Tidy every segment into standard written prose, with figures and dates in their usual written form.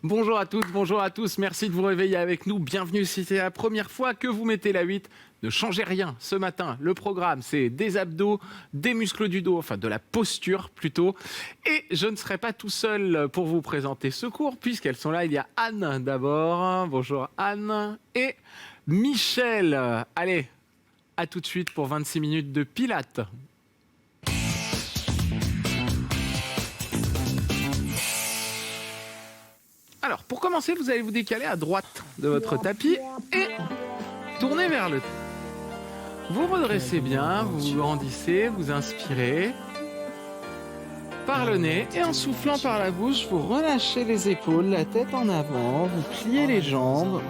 Bonjour à toutes, bonjour à tous, merci de vous réveiller avec nous. Bienvenue si c'est la première fois que vous mettez la 8. Ne changez rien ce matin. Le programme, c'est des abdos, des muscles du dos, enfin de la posture plutôt. Et je ne serai pas tout seul pour vous présenter ce cours, puisqu'elles sont là. Il y a Anne d'abord. Bonjour Anne. Et Michel. Allez, à tout de suite pour 26 minutes de Pilates. Alors, pour commencer, vous allez vous décaler à droite de votre tapis et tourner vers le... Vous redressez bien, vous grandissez, vous inspirez par le nez et en soufflant par la bouche, vous relâchez les épaules, la tête en avant, vous pliez les jambes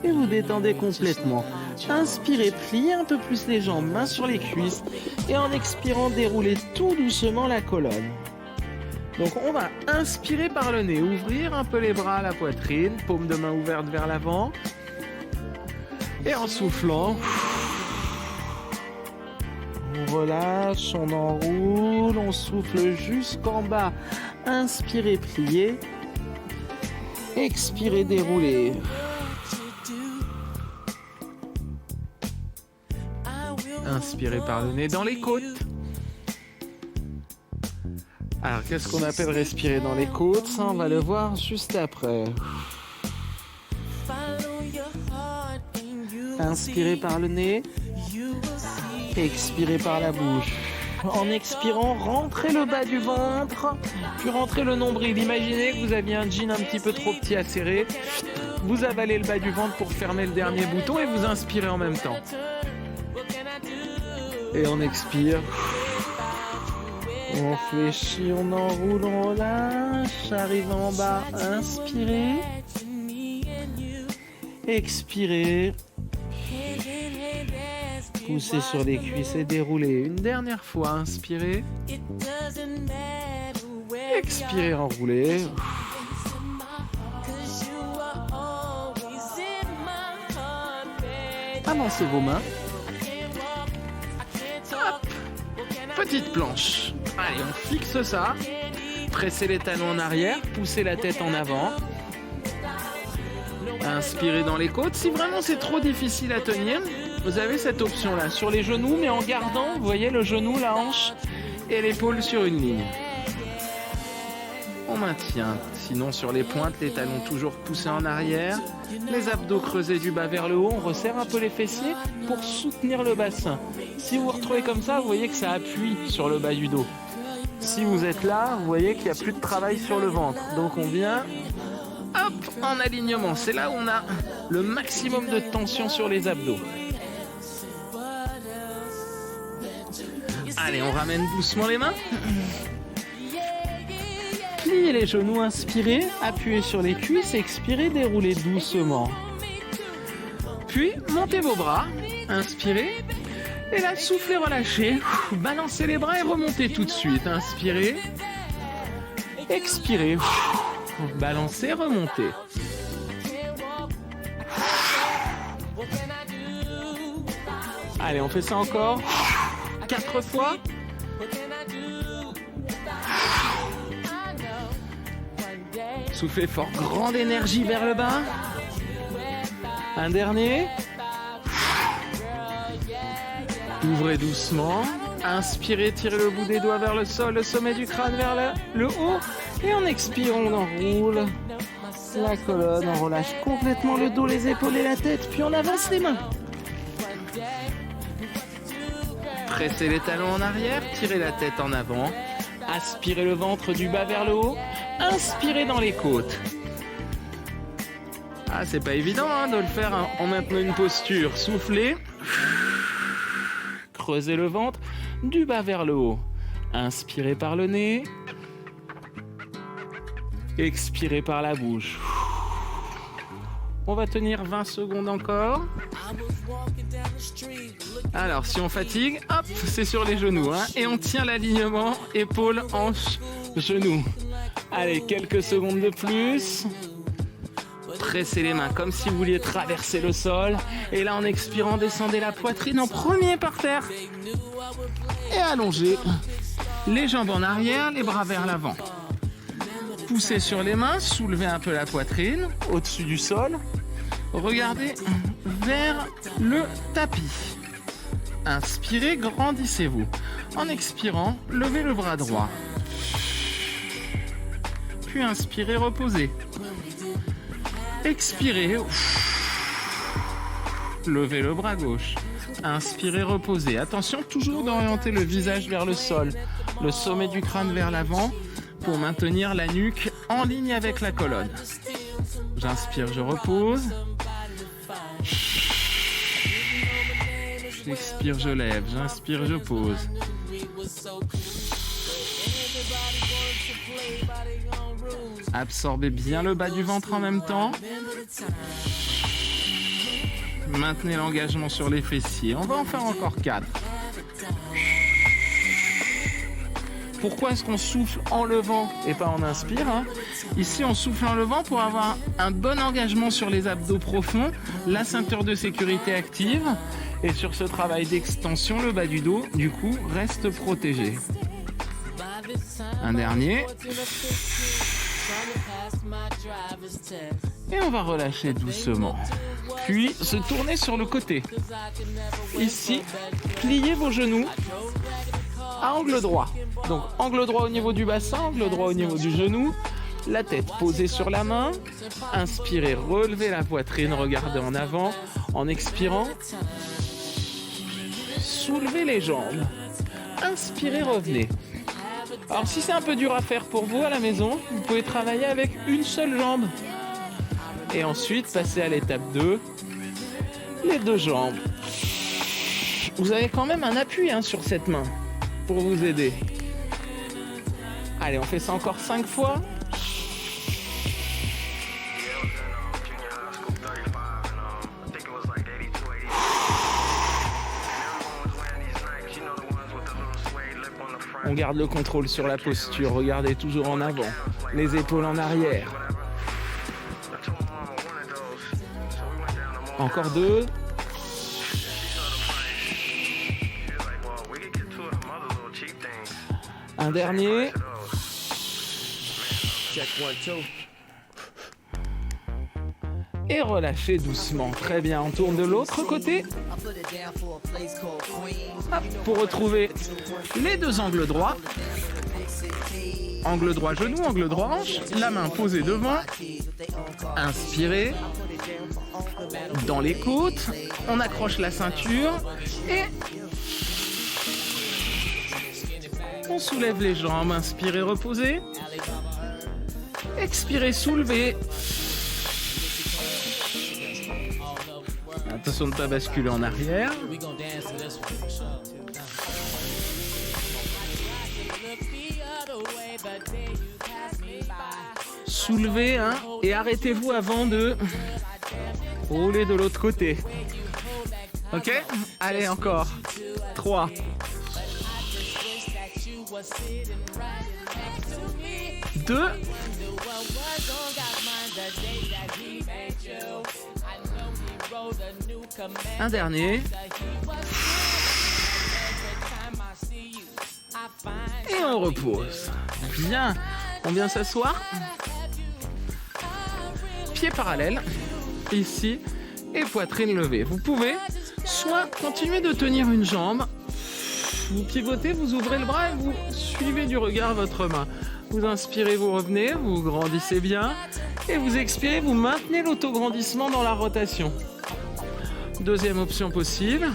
et vous détendez complètement. Inspirez, pliez un peu plus les jambes, mains sur les cuisses et en expirant, déroulez tout doucement la colonne. Donc on va inspirer par le nez, ouvrir un peu les bras à la poitrine, paume de main ouverte vers l'avant. Et en soufflant, on relâche, on enroule, on souffle jusqu'en bas. Inspirez, pliez. Expirez, déroulez. Inspirez par le nez dans les côtes. Alors, qu'est-ce qu'on appelle respirer dans les côtes? Ça, on va le voir juste après. Inspirez par le nez. Expirez par la bouche. En expirant, rentrez le bas du ventre, puis rentrez le nombril. Imaginez que vous aviez un jean un petit peu trop petit à serrer. Vous avalez le bas du ventre pour fermer le dernier bouton et vous inspirez en même temps. Et on expire. On fléchit, on enroule, on relâche. Arrive en bas, inspirez. Expirez. Poussez sur les cuisses et déroulez. Une dernière fois, inspirez. Expirez, enroulez. Avancez vos mains. Hop. Petite planche. Allez, on fixe ça. Pressez les talons en arrière, poussez la tête en avant. Inspirez dans les côtes. Si vraiment c'est trop difficile à tenir, vous avez cette option-là. Sur les genoux, mais en gardant, vous voyez, le genou, la hanche et l'épaule sur une ligne. On maintient. Sinon, sur les pointes, les talons toujours poussés en arrière. Les abdos creusés du bas vers le haut. On resserre un peu les fessiers pour soutenir le bassin. Si vous vous retrouvez comme ça, vous voyez que ça appuie sur le bas du dos. Si vous êtes là, vous voyez qu'il n'y a plus de travail sur le ventre. Donc on vient, hop, en alignement. C'est là où on a le maximum de tension sur les abdos. Allez, on ramène doucement les mains. Pliez les genoux, inspirez, appuyez sur les cuisses, expirez, déroulez doucement. Puis, montez vos bras, inspirez. Et là, soufflez, relâchez. Balancez les bras et remontez tout de suite. Inspirez. Expirez. Balancez, remontez. Allez, on fait ça encore 4 fois. Soufflez fort, grande énergie vers le bas. Un dernier. Ouvrez doucement. Inspirez, tirez le bout des doigts vers le sol, le sommet du crâne vers le haut. Et en expirant, on enroule la colonne, on relâche complètement le dos, les épaules et la tête. Puis on avance les mains. Pressez les talons en arrière, tirez la tête en avant. Aspirez le ventre du bas vers le haut. Inspirez dans les côtes. Ah, c'est pas évident de le faire en maintenant une posture. Soufflez. Creusez le ventre du bas vers le haut. Inspirez par le nez. Expirez par la bouche. On va tenir 20 secondes encore. Alors, si on fatigue, hop, c'est sur les genoux. Et on tient l'alignement, épaules, hanches, genoux. Allez, quelques secondes de plus. Pressez les mains comme si vous vouliez traverser le sol. Et là, en expirant, descendez la poitrine en premier par terre. Et allongez les jambes en arrière, les bras vers l'avant. Poussez sur les mains, soulevez un peu la poitrine au-dessus du sol. Regardez vers le tapis. Inspirez, grandissez-vous. En expirant, levez le bras droit. Puis inspirez, reposez. Expirez. Levez le bras gauche. Inspirez, reposez. Attention toujours d'orienter le visage vers le sol, le sommet du crâne vers l'avant pour maintenir la nuque en ligne avec la colonne. J'inspire, je repose. J'expire, je lève. J'inspire, je pose. Absorbez bien le bas du ventre en même temps. Maintenez l'engagement sur les fessiers. On va en faire encore 4. Pourquoi est-ce qu'on souffle en levant et pas en inspire, hein? Ici, on souffle en levant pour avoir un bon engagement sur les abdos profonds, la ceinture de sécurité active. Et sur ce travail d'extension, le bas du dos, du coup, reste protégé. Un dernier. Et on va relâcher doucement. Puis se tourner sur le côté. Ici, pliez vos genoux à angle droit. Donc angle droit au niveau du bassin, angle droit au niveau du genou. La tête posée sur la main. Inspirez, relevez la poitrine, regardez en avant. En expirant, soulevez les jambes. Inspirez, revenez. Alors si c'est un peu dur à faire pour vous à la maison, vous pouvez travailler avec une seule jambe. Et ensuite passer à l'étape 2, les 2 jambes. Vous avez quand même un appui sur cette main pour vous aider. Allez, on fait ça encore 5 fois. On garde le contrôle sur la posture, regardez toujours en avant, les épaules en arrière. Encore 2. Un dernier. Et relâchez doucement. Très bien, on tourne de l'autre côté. Hop, pour retrouver les 2 angles droits. Angle droit genou, angle droit hanche. La main posée devant. Inspirez. Dans les côtes. On accroche la ceinture. Et on soulève les jambes. Inspirez, reposez. Expirez, soulevez. Attention de ne pas basculer en arrière. Soulevez et arrêtez-vous avant de rouler de l'autre côté. Ok? Allez, encore. 3. 2. Un dernier. Et on repose. Bien. On vient s'asseoir. Pieds parallèles. Ici. Et poitrine levée. Vous pouvez soit continuer de tenir une jambe. Vous pivotez, vous ouvrez le bras et vous suivez du regard votre main. Vous inspirez, vous revenez, vous grandissez bien. Et vous expirez, vous maintenez l'autograndissement dans la rotation. Deuxième option possible.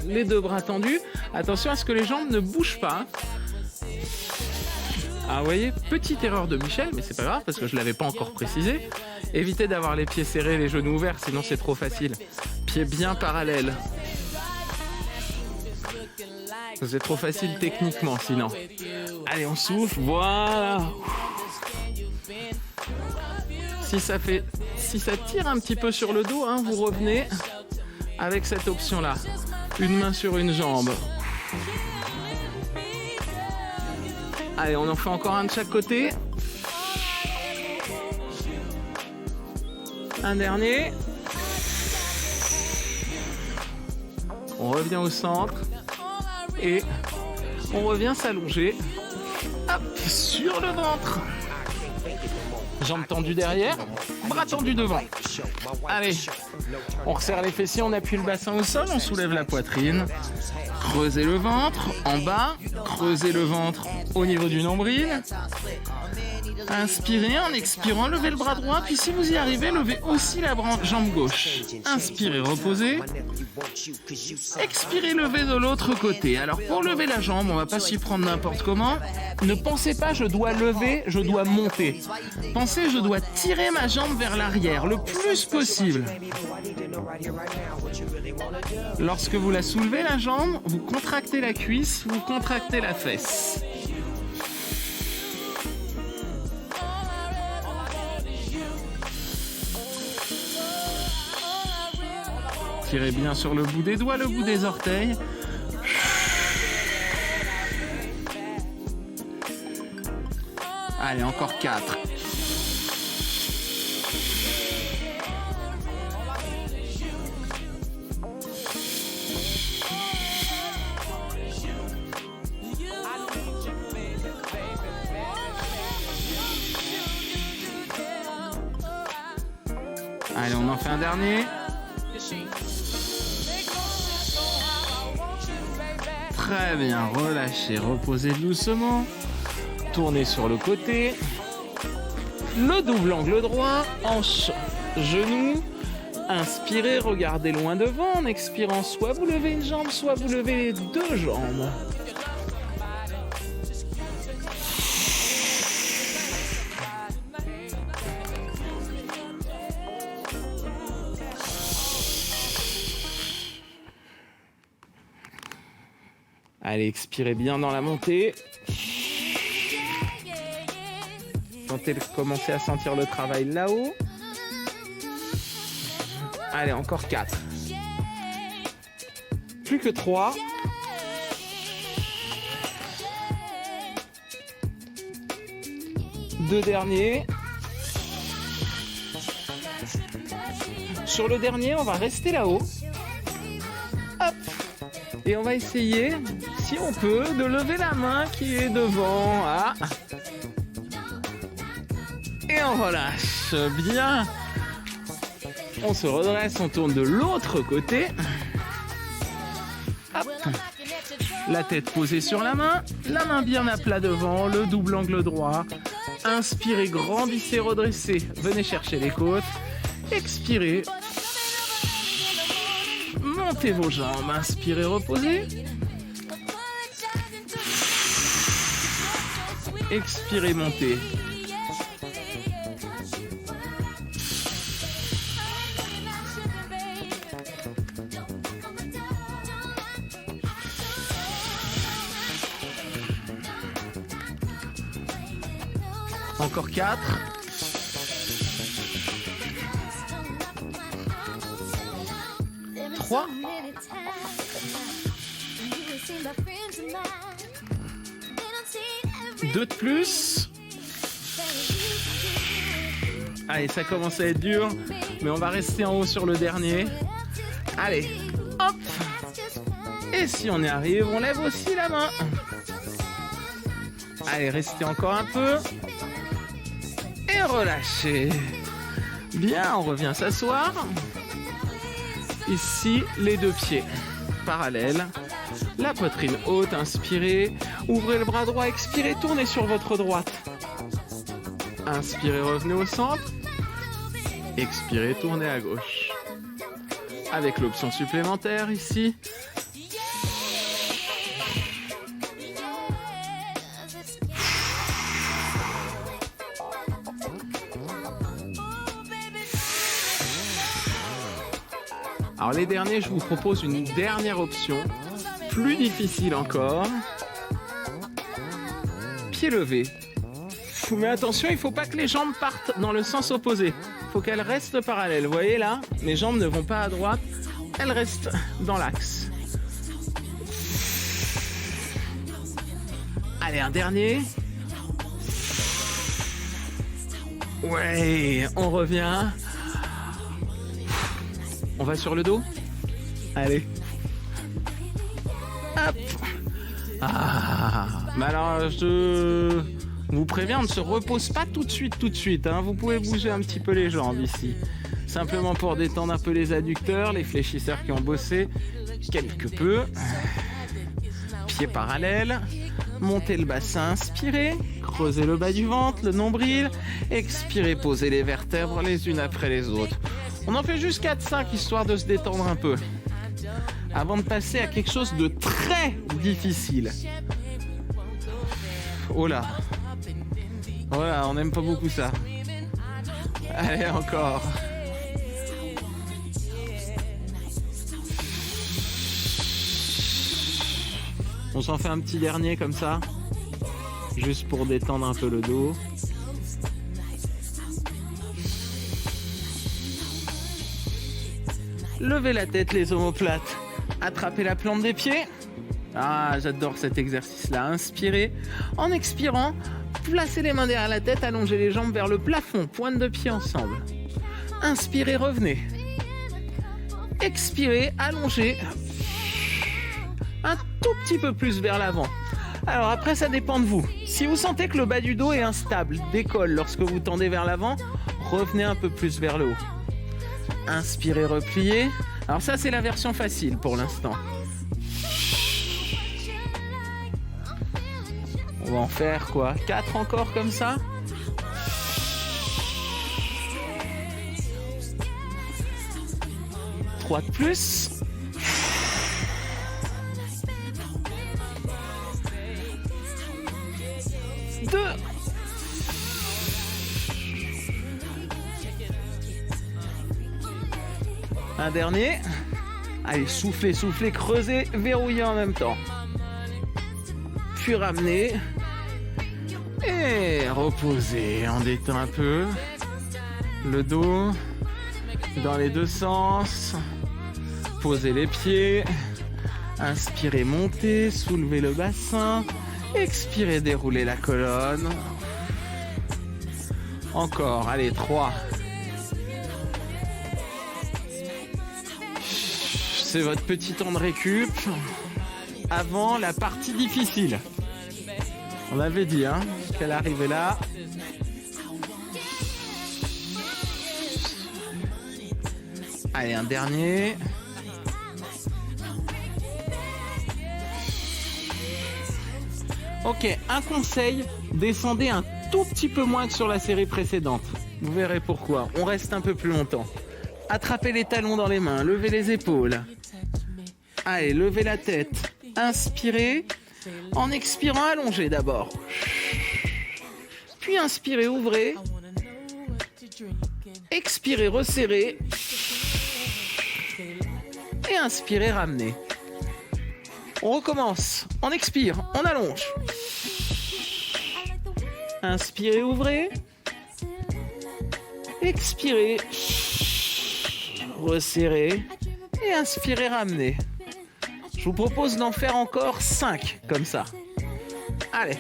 Les 2 bras tendus. Attention à ce que les jambes ne bougent pas. Ah, vous voyez, petite erreur de Michel, mais c'est pas grave parce que je l'avais pas encore précisé. Évitez d'avoir les pieds serrés, les genoux ouverts, sinon c'est trop facile. Pieds bien parallèles. C'est trop facile techniquement sinon. Allez, on souffle, voilà. Si ça tire un petit peu sur le dos, vous revenez avec cette option-là. Une main sur une jambe. Allez, on en fait encore un de chaque côté. Un dernier. On revient au centre. Et on revient s'allonger. Hop, sur le ventre. Jambes tendues derrière, bras tendus devant. Allez, on resserre les fessiers, on appuie le bassin au sol, on soulève la poitrine. Creusez le ventre en bas, creusez le ventre au niveau du nombril. Inspirez, en expirant, levez le bras droit, puis si vous y arrivez, levez aussi la jambe gauche. Inspirez, reposez. Expirez, levez de l'autre côté. Alors pour lever la jambe, on va pas s'y prendre n'importe comment. Ne pensez pas je dois lever, je dois monter. Pensez je dois tirer ma jambe vers l'arrière le plus possible. Lorsque vous la soulevez la jambe, vous contractez la cuisse, vous contractez la fesse. Tirez bien sur le bout des doigts, le bout des orteils. Allez, encore 4. Allez, on en fait un dernier. Très bien, relâchez, reposez doucement. Tournez sur le côté. Le double angle droit, hanche, genou. Inspirez, regardez loin devant. En expirant, soit vous levez une jambe, soit vous levez les deux jambes. Allez, expirez bien dans la montée. Commencez à sentir le travail là-haut. Allez, encore 4. Plus que 3. Deux derniers. Sur le dernier, on va rester là-haut. Hop. Et on va essayer, si on peut, de lever la main qui est devant. Ah. Et on relâche bien. On se redresse, on tourne de l'autre côté. Hop. La tête posée sur la main bien à plat devant, le double angle droit. Inspirez, grandissez, redressez. Venez chercher les côtes. Expirez. Montez vos jambes, inspirez, reposez. Expirez, montez. Encore 4. Trois. Deux de plus. Allez, ça commence à être dur, mais on va rester en haut sur le dernier. Allez, hop. Et si on y arrive, on lève aussi la main. Allez, restez encore un peu. Et relâchez. Bien, on revient s'asseoir. Ici, les deux pieds parallèles. La poitrine haute, inspirez. Ouvrez le bras droit, expirez, tournez sur votre droite. Inspirez, revenez au centre. Expirez, tournez à gauche. Avec l'option supplémentaire ici. Alors les derniers, je vous propose une dernière option, plus difficile encore. Pied levé. Mais attention, il ne faut pas que les jambes partent dans le sens opposé. Il faut qu'elles restent parallèles. Vous voyez là, mes jambes ne vont pas à droite, elles restent dans l'axe. Allez, un dernier. Ouais, on revient. On va sur le dos. Allez. Hop. Ah. Mais alors, je vous préviens, on ne se repose pas tout de suite. Hein. Vous pouvez bouger un petit peu les jambes ici. Simplement pour détendre un peu les adducteurs, les fléchisseurs qui ont bossé quelque peu. Pieds parallèles. Montez le bassin, inspirez. Creusez le bas du ventre, le nombril. Expirez, posez les vertèbres les unes après les autres. On en fait juste 4-5 histoire de se détendre un peu. Avant de passer à quelque chose de très difficile. Oh là. Oh là, on n'aime pas beaucoup ça. Allez, encore. On s'en fait un petit dernier comme ça. Juste pour détendre un peu le dos. Levez la tête, les omoplates. Attrapez la plante des pieds. Ah, j'adore cet exercice-là. Inspirez. En expirant, placez les mains derrière la tête, allongez les jambes vers le plafond, pointe de pied ensemble. Inspirez, revenez. Expirez, allongez. Un tout petit peu plus vers l'avant. Alors après, ça dépend de vous. Si vous sentez que le bas du dos est instable, décolle lorsque vous tendez vers l'avant, revenez un peu plus vers le haut. Inspirez, repliez. Alors ça, c'est la version facile pour l'instant. On va en faire quoi? 4 encore comme ça? Trois de plus. Deux. Un dernier. Allez, soufflez, soufflez, creusez, verrouillez en même temps. Puis ramenez. Et reposez. On détend un peu. Le dos. Dans les deux sens. Posez les pieds. Inspirez, montez. Soulevez le bassin. Expirez, déroulez la colonne. Encore. Allez, 3. C'est votre petit temps de récup avant la partie difficile. On avait dit qu'elle arrivait là. Allez, un dernier. Ok, un conseil, descendez un tout petit peu moins que sur la série précédente. Vous verrez pourquoi. On reste un peu plus longtemps. Attrapez les talons dans les mains, levez les épaules. Allez, levez la tête. Inspirez. En expirant, allongez d'abord. Puis inspirez, ouvrez. Expirez, resserrez. Et inspirez, ramenez. On recommence. On expire, on allonge. Inspirez, ouvrez. Expirez. Resserrez. Et inspirez, ramenez. Je vous propose d'en faire encore 5 comme ça. Allez.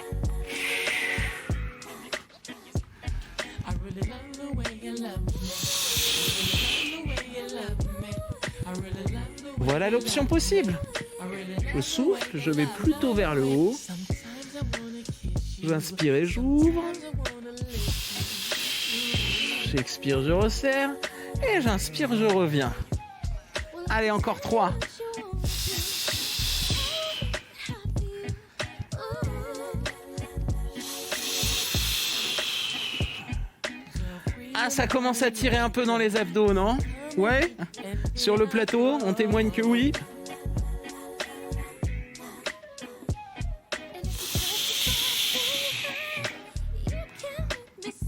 Voilà l'option possible. Je souffle, je vais plutôt vers le haut. J'inspire et j'ouvre. J'expire, je resserre. Et j'inspire, je reviens. Allez, encore 3. Ah, ça commence à tirer un peu dans les abdos, non? Ouais? Sur le plateau, on témoigne que oui.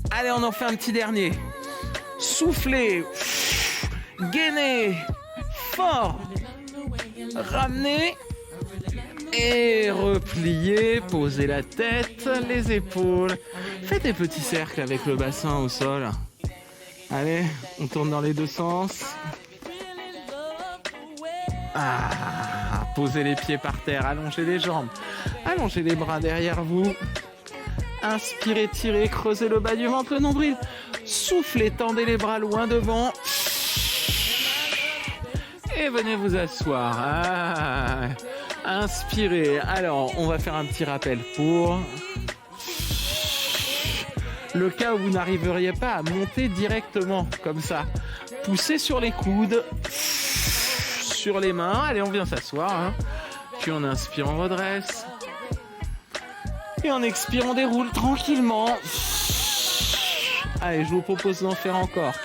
Allez, on en fait un petit dernier. Soufflez. Gainez. Fort. Ramenez. Et repliez. Posez la tête, les épaules. Faites des petits cercles avec le bassin au sol. Allez, on tourne dans les deux sens. Ah, posez les pieds par terre, allongez les jambes. Allongez les bras derrière vous. Inspirez, tirez, creusez le bas du ventre, le nombril. Soufflez, tendez les bras loin devant. Et venez vous asseoir. Ah, Inspirez. Alors, on va faire un petit rappel pour le cas où vous n'arriveriez pas à monter directement comme ça. Poussez sur les coudes, sur les mains. Allez, on vient s'asseoir. Hein. Puis on inspire, on redresse. Et en expirant, on déroule tranquillement. Allez, je vous propose d'en faire encore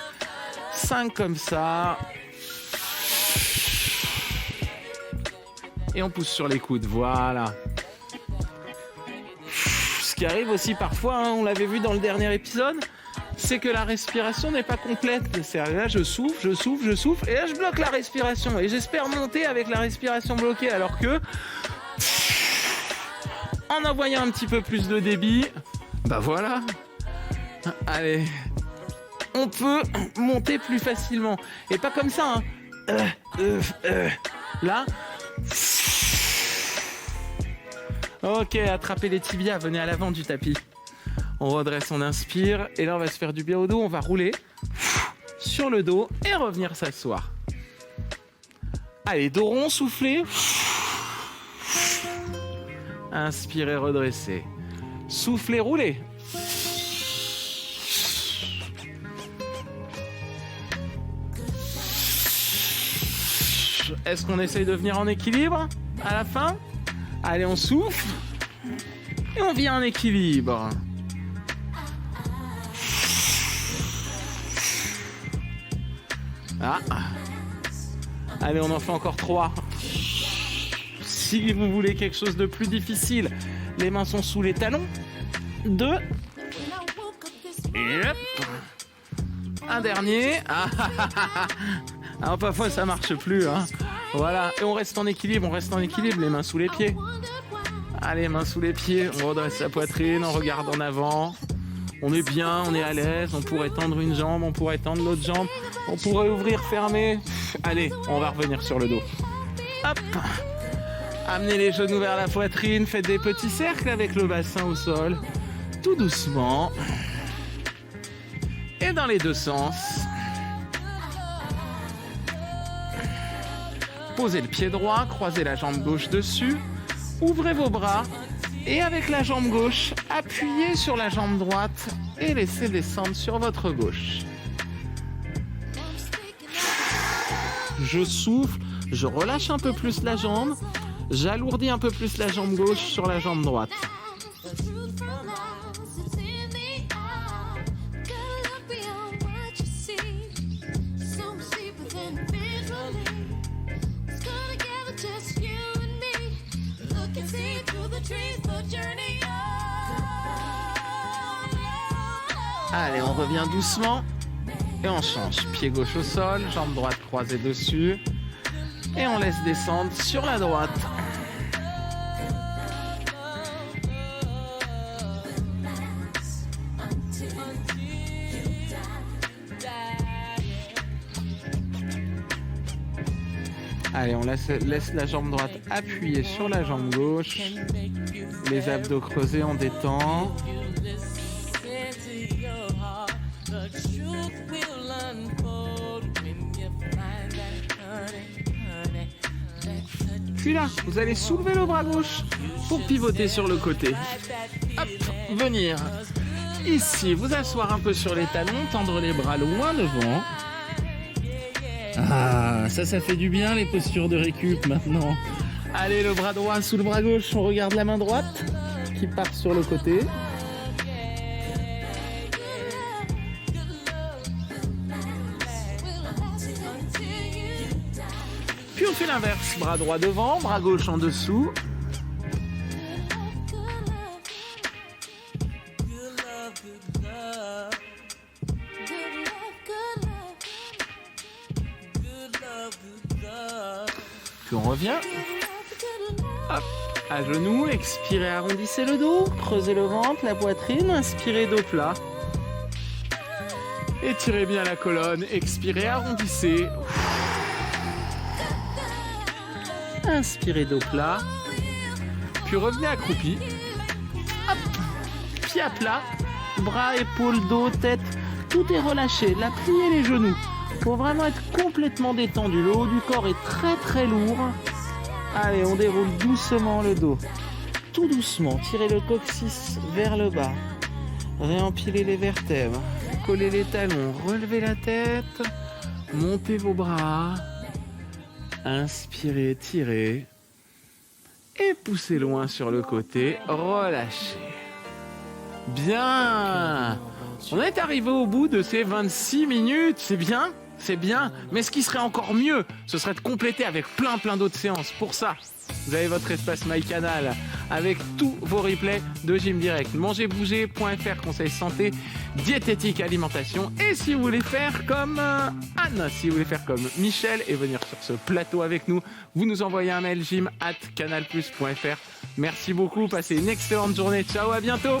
5 comme ça. Et on pousse sur les coudes, voilà. Ce qui arrive aussi parfois, hein, on l'avait vu dans le dernier épisode, c'est que la respiration n'est pas complète. C'est-à-dire là, je souffle, et là, je bloque la respiration. Et j'espère monter avec la respiration bloquée, alors que, en envoyant un petit peu plus de débit, bah voilà. Allez, on peut monter plus facilement. Et pas comme ça, hein. Là. Ok, attrapez les tibias, venez à l'avant du tapis. On redresse, on inspire, et là on va se faire du bien au dos, on va rouler sur le dos et revenir s'asseoir. Allez, dos rond, soufflez. Inspirez, redressez. Soufflez, roulez. Est-ce qu'on essaye de venir en équilibre à la fin ? Allez, on souffle et on vient en équilibre. Ah. Allez, on en fait encore 3. Si vous voulez quelque chose de plus difficile, les mains sont sous les talons. 2. Et hop. Un dernier. Alors parfois ça marche plus, hein. Voilà, et on reste en équilibre, les mains sous les pieds. Allez, mains sous les pieds, on redresse sa poitrine, on regarde en avant. On est bien, on est à l'aise, on pourrait tendre une jambe, on pourrait tendre l'autre jambe, on pourrait ouvrir, fermer. Allez, on va revenir sur le dos. Hop. Amenez les genoux vers la poitrine, faites des petits cercles avec le bassin au sol, tout doucement. Et dans les deux sens. Posez le pied droit, croisez la jambe gauche dessus, ouvrez vos bras et avec la jambe gauche, appuyez sur la jambe droite et laissez descendre sur votre gauche. Je souffle, je relâche un peu plus la jambe, j'alourdis un peu plus la jambe gauche sur la jambe droite. Allez, on revient doucement et on change. Pied gauche au sol, jambe droite croisée dessus et on laisse descendre sur la droite. Allez, on laisse la jambe droite appuyée sur la jambe gauche. Les abdos creusés, on détend. Puis là, vous allez soulever le bras gauche pour pivoter sur le côté. Hop, venir ici, vous asseoir un peu sur les talons, tendre les bras loin devant. Ah, ça fait du bien les postures de récup maintenant. Allez, le bras droit sous le bras gauche, on regarde la main droite qui part sur le côté. Puis on fait l'inverse, bras droit devant, bras gauche en dessous. Puis on revient. Hop, à genoux, expirez, arrondissez le dos, creusez le ventre, la poitrine, inspirez dos plat. Étirez bien la colonne, expirez, arrondissez. Inspirez dos plat. Puis revenez accroupi. Hop, pied à plat, bras, épaules, dos, tête, tout est relâché. Là, pliez les genoux pour vraiment être complètement détendu. Le haut du corps est très très lourd. Allez, on déroule doucement le dos. Tout doucement, tirez le coccyx vers le bas. Réempilez les vertèbres. Collez les talons, relevez la tête. Montez vos bras. Inspirez, tirez. Et poussez loin sur le côté. Relâchez. Bien. On est arrivé au bout de ces 26 minutes. C'est bien. C'est bien, mais ce qui serait encore mieux, ce serait de compléter avec plein d'autres séances. Pour ça, vous avez votre espace MyCanal avec tous vos replays de Gym Direct. Mangerbouger.fr, conseils santé, diététique, alimentation. Et si vous voulez faire comme Anne, si vous voulez faire comme Michel et venir sur ce plateau avec nous, vous nous envoyez un mail gym@canalplus.fr. Merci beaucoup, passez une excellente journée. Ciao, à bientôt.